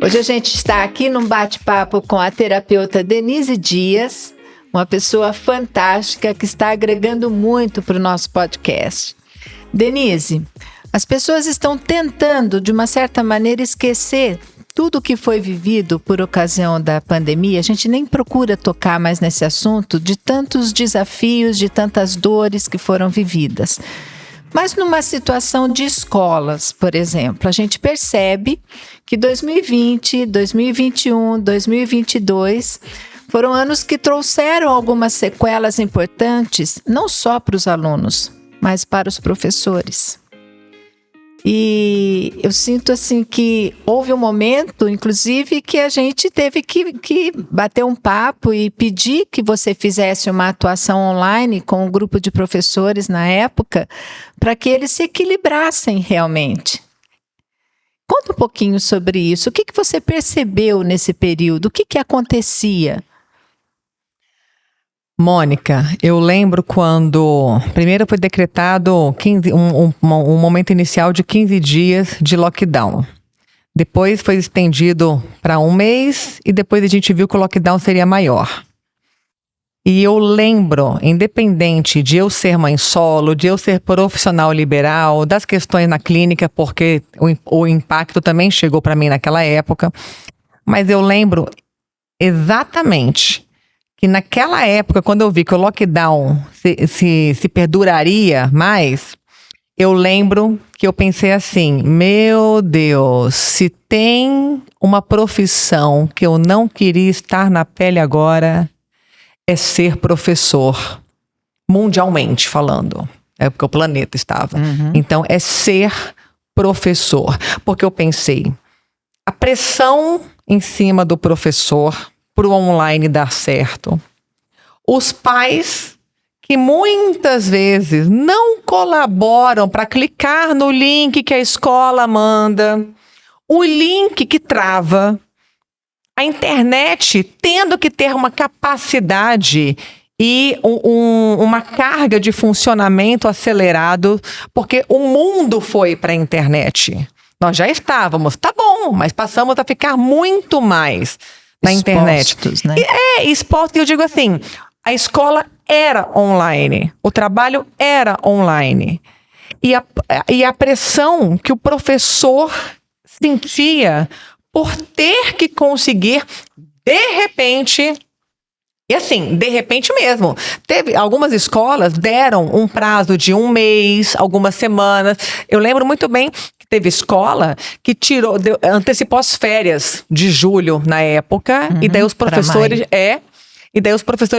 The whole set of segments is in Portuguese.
Hoje a gente está aqui num bate-papo com a terapeuta Denise Dias, uma pessoa fantástica que está agregando muito para o nosso podcast. Denise, as pessoas estão tentando, de uma certa maneira, esquecer tudo o que foi vivido por ocasião da pandemia. A gente nem procura tocar mais nesse assunto de tantos desafios, de tantas dores que foram vividas. Mas numa situação de escolas, por exemplo, a gente percebe que 2020, 2021, 2022 foram anos que trouxeram algumas sequelas importantes, não só para os alunos, mas para os professores. E eu sinto assim que houve um momento, inclusive, que a gente teve que bater um papo e pedir que você fizesse uma atuação online com um grupo de professores na época, para que eles se equilibrassem realmente. Conta um pouquinho sobre isso. O que você percebeu nesse período? O que acontecia? Mônica, eu lembro quando primeiro foi decretado um momento inicial de 15 dias de lockdown. Depois foi estendido para um mês e depois a gente viu que o lockdown seria maior. E eu lembro, independente de eu ser mãe solo, de eu ser profissional liberal, das questões na clínica, porque o impacto também chegou para mim naquela época, mas eu lembro exatamente que naquela época, quando eu vi que o lockdown se perduraria mais, eu lembro que eu pensei assim, meu Deus, se tem uma profissão que eu não queria estar na pele agora, é ser professor, mundialmente falando. É porque o planeta estava. Então, é ser professor. Porque eu pensei, a pressão em cima do professor para o online dar certo. Os pais que muitas vezes não colaboram para clicar no link que a escola manda, o link que trava, a internet tendo que ter uma capacidade e uma carga de funcionamento acelerado, porque o mundo foi para a internet. Nós já estávamos, tá bom, mas passamos a ficar muito mais na internet. Né? Expostos, eu digo assim, a escola era online, o trabalho era online. E a pressão que o professor sentia por ter que conseguir, de repente, e assim, de repente mesmo, algumas escolas deram um prazo de um mês, algumas semanas. Eu lembro muito bem teve escola que antecipou as férias de julho na época, e daí os professores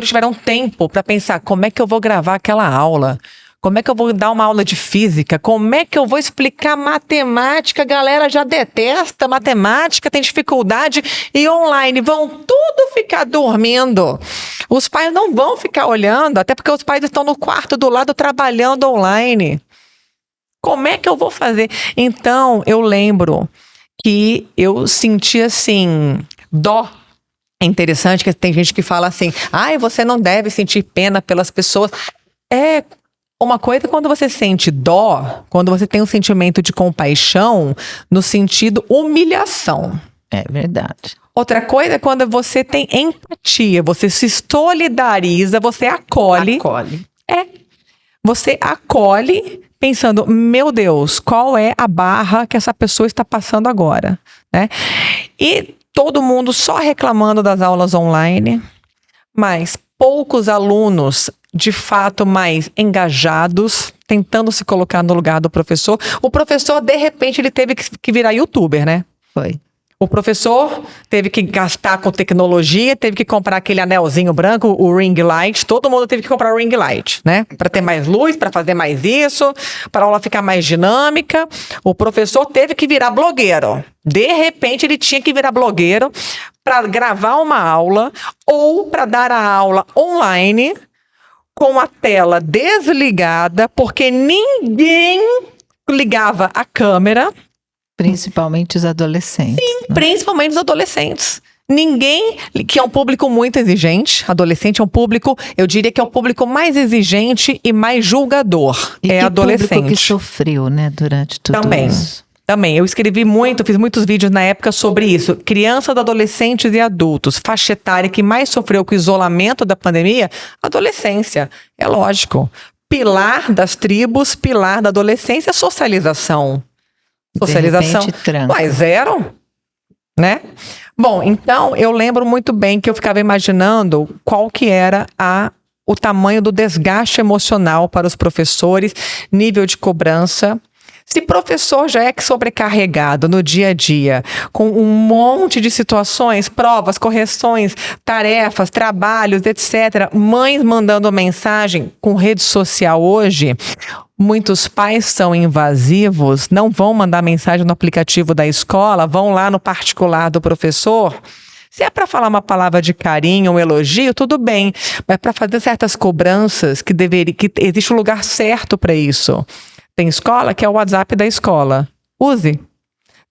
tiveram tempo para pensar como é que eu vou gravar aquela aula, como é que eu vou dar uma aula de física, como é que eu vou explicar matemática, a galera já detesta matemática, tem dificuldade, e online vão tudo ficar dormindo. Os pais não vão ficar olhando, até porque os pais estão no quarto do lado trabalhando online. Como é que eu vou fazer? Então, eu lembro que eu senti assim, dó. É interessante que tem gente que fala assim, você não deve sentir pena pelas pessoas. É uma coisa quando você sente dó, quando você tem um sentimento de compaixão, no sentido humilhação. É verdade. Outra coisa é quando você tem empatia, você se solidariza, você acolhe. Você acolhe pensando, meu Deus, qual é a barra que essa pessoa está passando agora, né? E todo mundo só reclamando das aulas online, mas poucos alunos, de fato, mais engajados, tentando se colocar no lugar do professor. O professor, de repente, ele teve que virar youtuber, né? Foi. O professor teve que gastar com tecnologia, teve que comprar aquele anelzinho branco, o ring light. Todo mundo teve que comprar o ring light, né? Para ter mais luz, para fazer mais isso, para a aula ficar mais dinâmica. O professor teve que virar blogueiro. De repente, ele tinha que virar blogueiro para gravar uma aula ou para dar a aula online com a tela desligada, porque ninguém ligava a câmera. Principalmente os adolescentes. Sim, né? Principalmente os adolescentes. Ninguém, que é um público muito exigente, adolescente é um público, eu diria que é o público mais exigente e mais julgador, e é adolescente. Público que sofreu, né, durante tudo isso. Também, eu escrevi muito, fiz muitos vídeos na época sobre isso. Crianças, adolescentes e adultos. Faixa etária que mais sofreu com o isolamento da pandemia, adolescência. É lógico. Pilar das tribos, pilar da adolescência, socialização. Socialização. De repente, tranca. Mas zero, né? Bom, então eu lembro muito bem que eu ficava imaginando qual que era o tamanho do desgaste emocional para os professores, nível de cobrança. Se professor já é sobrecarregado no dia a dia, com um monte de situações, provas, correções, tarefas, trabalhos, etc., mães mandando mensagem com rede social hoje, muitos pais são invasivos, não vão mandar mensagem no aplicativo da escola, vão lá no particular do professor. Se é para falar uma palavra de carinho, um elogio, tudo bem, mas para fazer certas cobranças que existe um lugar certo para isso. Tem escola que é o WhatsApp da escola. Use.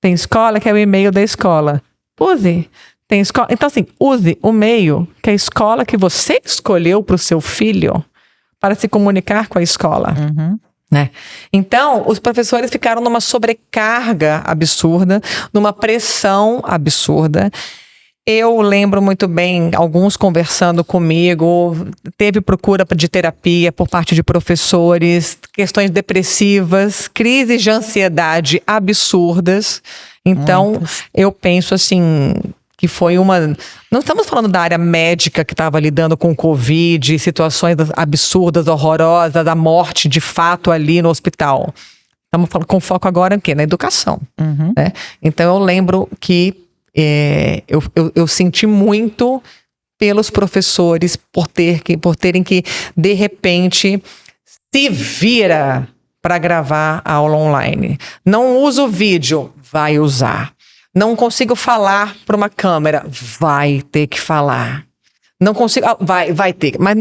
Tem escola que é o e-mail da escola. Use. Tem escola. Então, assim, use o meio que é a escola que você escolheu para o seu filho para se comunicar com a escola. Uhum. Né? Então, os professores ficaram numa sobrecarga absurda, numa pressão absurda. Eu lembro muito bem, alguns conversando comigo, teve procura de terapia por parte de professores, questões depressivas, crises de ansiedade absurdas. Então, eu penso assim, que foi não estamos falando da área médica que estava lidando com Covid, situações absurdas, horrorosas, da morte de fato ali no hospital. Estamos falando com foco agora em quê? Na educação. Uhum. Né? Então, eu lembro que eu senti muito pelos professores por terem que, de repente, se vira para gravar a aula online. Não uso o vídeo, vai usar. Não consigo falar para uma câmera, vai ter que falar. Não consigo, vai ter, mas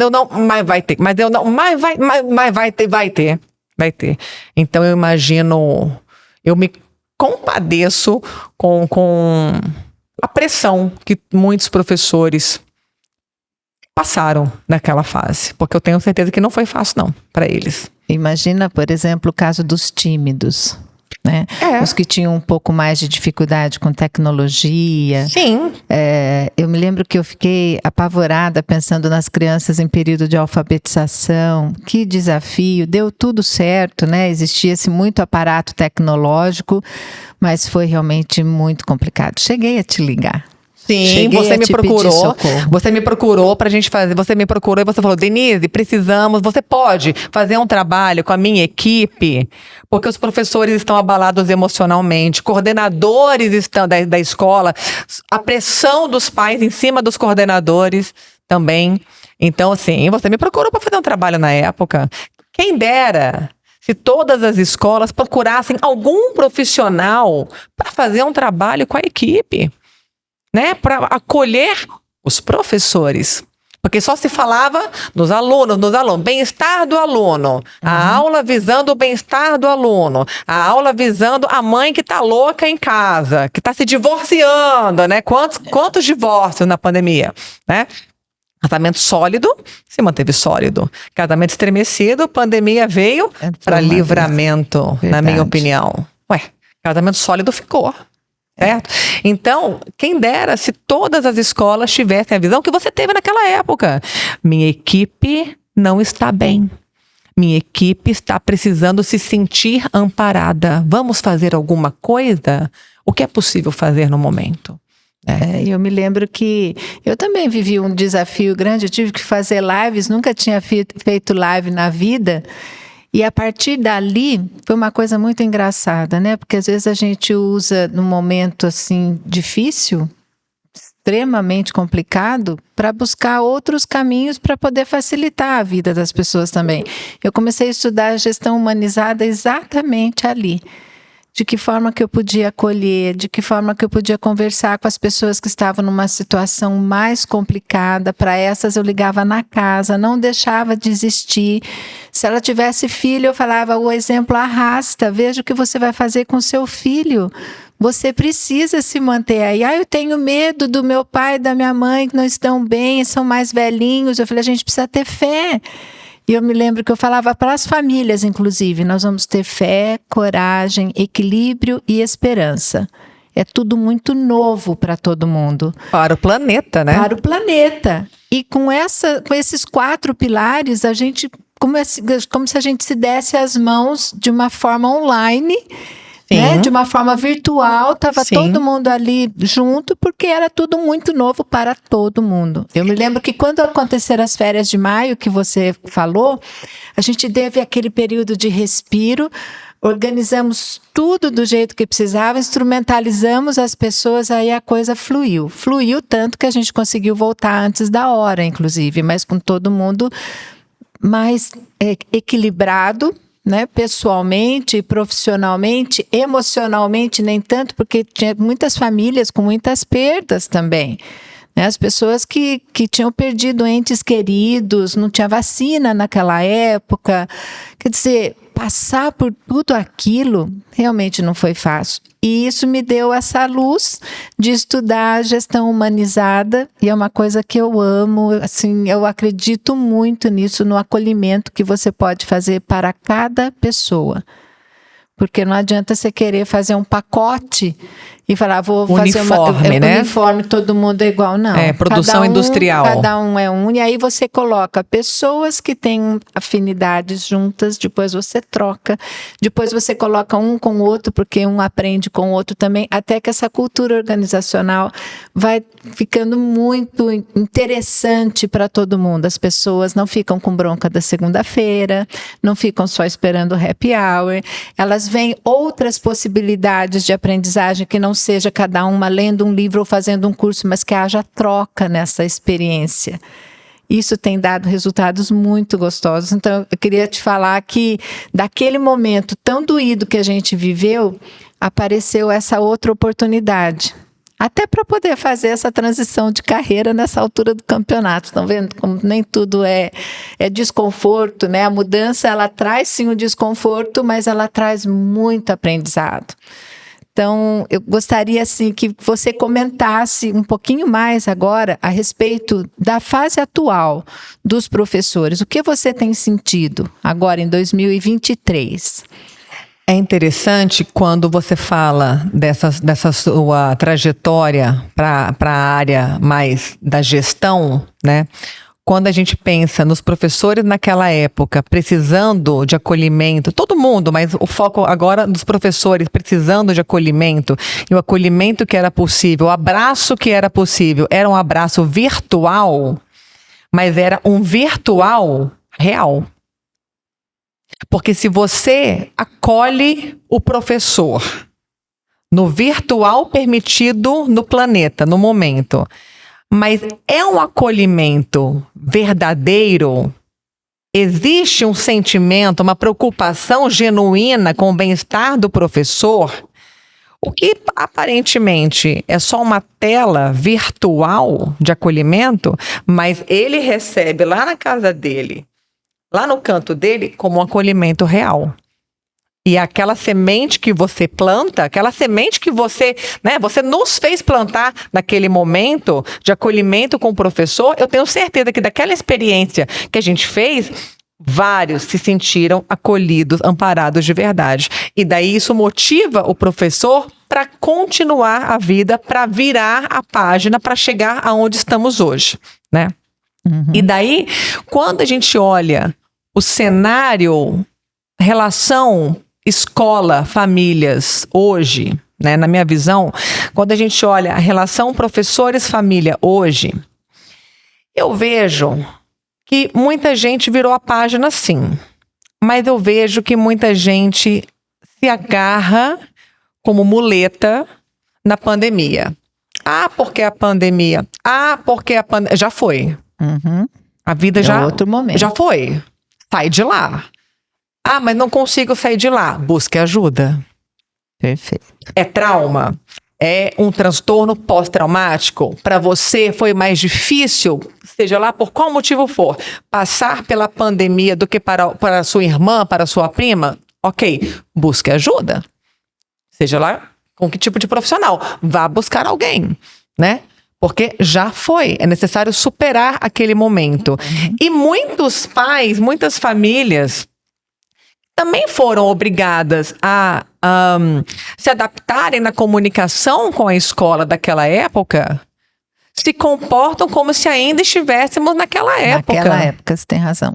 vai ter, mas vai ter. Então eu imagino, eu me compadeço com a pressão que muitos professores passaram naquela fase, porque eu tenho certeza que não foi fácil não, para eles. Imagina, por exemplo, o caso dos tímidos, né? Os que tinham um pouco mais de dificuldade com tecnologia. Sim. Eu me lembro que eu fiquei apavorada pensando nas crianças em período de alfabetização. Que desafio, deu tudo certo, né? Existia-se muito aparato tecnológico, mas foi realmente muito complicado. Cheguei a te ligar. Sim, você me procurou pra gente fazer, você me procurou e você falou, Denise, você pode fazer um trabalho com a minha equipe, porque os professores estão abalados emocionalmente, coordenadores estão da escola, a pressão dos pais em cima dos coordenadores também. Então, assim, você me procurou para fazer um trabalho na época. Quem dera se todas as escolas procurassem algum profissional para fazer um trabalho com a equipe. Né, para acolher os professores. Porque só se falava nos alunos, bem-estar do aluno. A aula visando o bem-estar do aluno. A aula visando a mãe que está louca em casa, que está se divorciando, né? Quantos divórcios na pandemia, né? Casamento sólido, se manteve sólido. Casamento estremecido, pandemia veio para livramento, na minha opinião. Casamento sólido ficou. Certo? Então, quem dera se todas as escolas tivessem a visão que você teve naquela época. Minha equipe não está bem. Minha equipe está precisando se sentir amparada. Vamos fazer alguma coisa? O que é possível fazer no momento? Eu me lembro que eu também vivi um desafio grande. Eu tive que fazer lives, nunca tinha feito live na vida. E a partir dali, foi uma coisa muito engraçada, né? Porque às vezes a gente usa num momento assim difícil, extremamente complicado, para buscar outros caminhos para poder facilitar a vida das pessoas também. Eu comecei a estudar a gestão humanizada exatamente ali. De que forma que eu podia acolher, de que forma que eu podia conversar com as pessoas que estavam numa situação mais complicada. Para essas eu ligava na casa, não deixava desistir. Se ela tivesse filho, eu falava, o exemplo arrasta, veja o que você vai fazer com seu filho. Você precisa se manter aí. Eu tenho medo do meu pai e da minha mãe que não estão bem, são mais velhinhos. Eu falei, a gente precisa ter fé. E eu me lembro que eu falava para as famílias, inclusive, nós vamos ter fé, coragem, equilíbrio e esperança. É tudo muito novo para todo mundo. Para o planeta, né? Para o planeta. E com esses 4 pilares, a gente, como se a gente se desse as mãos de uma forma online, né? De uma forma virtual, estava todo mundo ali junto, porque era tudo muito novo para todo mundo. Eu me lembro que quando aconteceram as férias de maio, que você falou, a gente teve aquele período de respiro, organizamos tudo do jeito que precisava, instrumentalizamos as pessoas, aí a coisa fluiu. Fluiu tanto que a gente conseguiu voltar antes da hora, inclusive, mas com todo mundo mais equilibrado, né, pessoalmente, profissionalmente, emocionalmente, nem tanto, porque tinha muitas famílias com muitas perdas também. Né? As pessoas que tinham perdido entes queridos, não tinha vacina naquela época. Quer dizer, passar por tudo aquilo realmente não foi fácil. E isso me deu essa luz de estudar a gestão humanizada, e é uma coisa que eu amo, assim, eu acredito muito nisso, no acolhimento que você pode fazer para cada pessoa. Porque não adianta você querer fazer um pacote e falar, vou fazer uniforme, todo mundo é igual, não. Produção industrial. Cada um é um, e aí você coloca pessoas que têm afinidades juntas, depois você troca, depois você coloca um com o outro, porque um aprende com o outro também, até que essa cultura organizacional vai ficando muito interessante para todo mundo. As pessoas não ficam com bronca da segunda-feira, não ficam só esperando o happy hour, elas veem outras possibilidades de aprendizagem que não seja cada uma lendo um livro ou fazendo um curso, mas que haja troca nessa experiência. Isso tem dado resultados muito gostosos. Então, eu queria te falar que daquele momento tão doído que a gente viveu, apareceu essa outra oportunidade. Até para poder fazer essa transição de carreira nessa altura do campeonato. Estão vendo como nem tudo é desconforto, né? A mudança, ela traz sim o desconforto, mas ela traz muito aprendizado. Então, eu gostaria assim, que você comentasse um pouquinho mais agora a respeito da fase atual dos professores. O que você tem sentido agora em 2023? É interessante quando você fala dessa sua trajetória para a área mais da gestão, né? Quando a gente pensa nos professores naquela época precisando de acolhimento, todo mundo, mas o foco agora dos professores precisando de acolhimento, e o acolhimento que era possível, o abraço que era possível, era um abraço virtual, mas era um virtual real. Porque se você acolhe o professor no virtual permitido no planeta, no momento, mas é um acolhimento verdadeiro, existe um sentimento, uma preocupação genuína com o bem-estar do professor, o que aparentemente é só uma tela virtual de acolhimento, mas ele recebe lá na casa dele, lá no canto dele, como um acolhimento real. E aquela semente que você planta, aquela semente que você nos fez plantar naquele momento de acolhimento com o professor, eu tenho certeza que daquela experiência que a gente fez, vários se sentiram acolhidos, amparados de verdade. E daí isso motiva o professor para continuar a vida, para virar a página, para chegar aonde estamos hoje, né? Uhum. E daí, quando a gente olha o cenário, relação escola, famílias, hoje, né, na minha visão, quando a gente olha a relação professores-família hoje, eu vejo que muita gente virou a página sim, mas eu vejo que muita gente se agarra como muleta na pandemia. Ah, porque a pandemia. Ah, porque a pandemia. Já foi. Uhum. A vida outro momento. Já foi. Sai de lá. Ah, mas não consigo sair de lá. Busque ajuda. Perfeito. É trauma? É um transtorno pós-traumático? Para você foi mais difícil, seja lá por qual motivo for, passar pela pandemia do que para a sua irmã, para a sua prima? Ok, busque ajuda. Seja lá com que tipo de profissional. Vá buscar alguém, né? Porque já foi. É necessário superar aquele momento. E muitos pais, muitas famílias também foram obrigadas a se adaptarem na comunicação com a escola daquela época, se comportam como se ainda estivéssemos naquela época. Naquela época, você tem razão.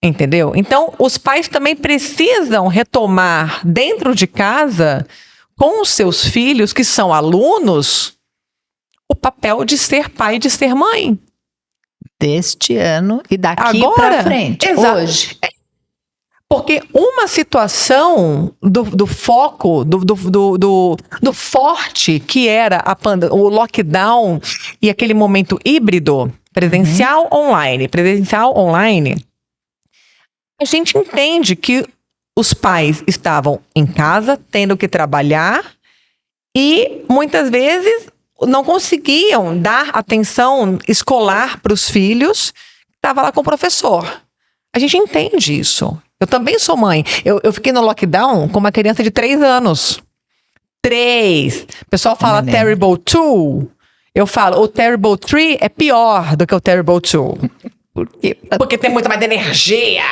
Entendeu? Então, os pais também precisam retomar dentro de casa, com os seus filhos, que são alunos, o papel de ser pai e de ser mãe. Deste ano e daqui Agora, para frente, hoje. Porque uma situação do foco, do forte que era o lockdown e aquele momento híbrido, presencial online, a gente entende que os pais estavam em casa, tendo que trabalhar e muitas vezes não conseguiam dar atenção escolar para os filhos, estava lá com o professor. A gente entende isso. Eu também sou mãe. Eu fiquei no lockdown com uma criança de 3 anos. 3. O pessoal fala terrible 2. Eu falo, o terrible 3 é pior do que o terrible 2. Por quê? Porque tem muito mais energia.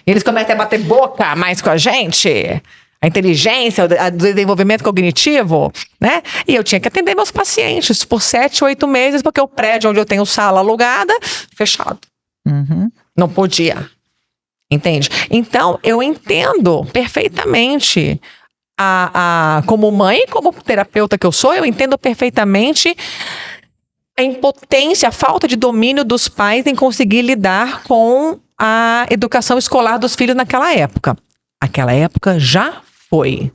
Eles começam a bater boca mais com a gente. A inteligência, o desenvolvimento cognitivo, né? E eu tinha que atender meus pacientes por 7, 8 meses, porque o prédio onde eu tenho sala alugada, fechado. Não podia. Entende? Então, eu entendo perfeitamente, como mãe, como terapeuta que eu sou, eu entendo perfeitamente a impotência, a falta de domínio dos pais em conseguir lidar com a educação escolar dos filhos naquela época. Aquela época já foi.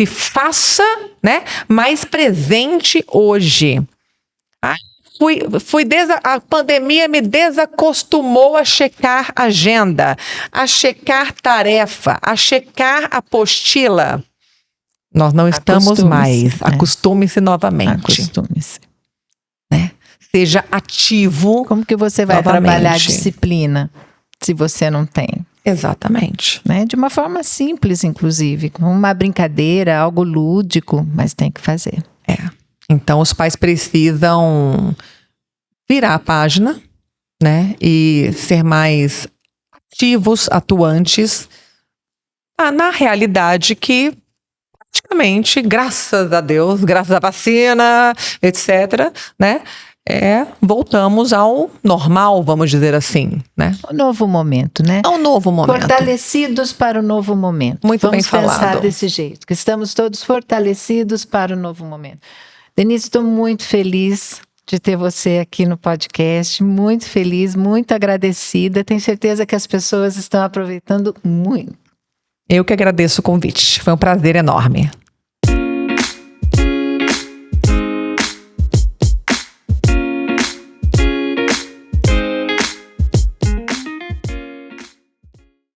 Se faça, né, mais presente hoje. A pandemia me desacostumou a checar agenda, a checar tarefa, a checar apostila. Nós não estamos mais. Acostume-se novamente. Acostume-se. Né? Seja ativo. Como que você vai trabalhar a disciplina se você não tem? Exatamente. Né? De uma forma simples, inclusive, com uma brincadeira, algo lúdico, mas tem que fazer. Então, os pais precisam virar a página, né? E ser mais ativos, atuantes na realidade que, praticamente, graças a Deus, graças à vacina, etc., né? Voltamos ao normal, vamos dizer assim, né? Um novo momento, né? É um novo momento. Fortalecidos para o novo momento. Muito bem falado. Vamos pensar desse jeito, que estamos todos fortalecidos para o novo momento. Denise, estou muito feliz de ter você aqui no podcast, muito feliz, muito agradecida. Tenho certeza que as pessoas estão aproveitando muito. Eu que agradeço o convite, foi um prazer enorme.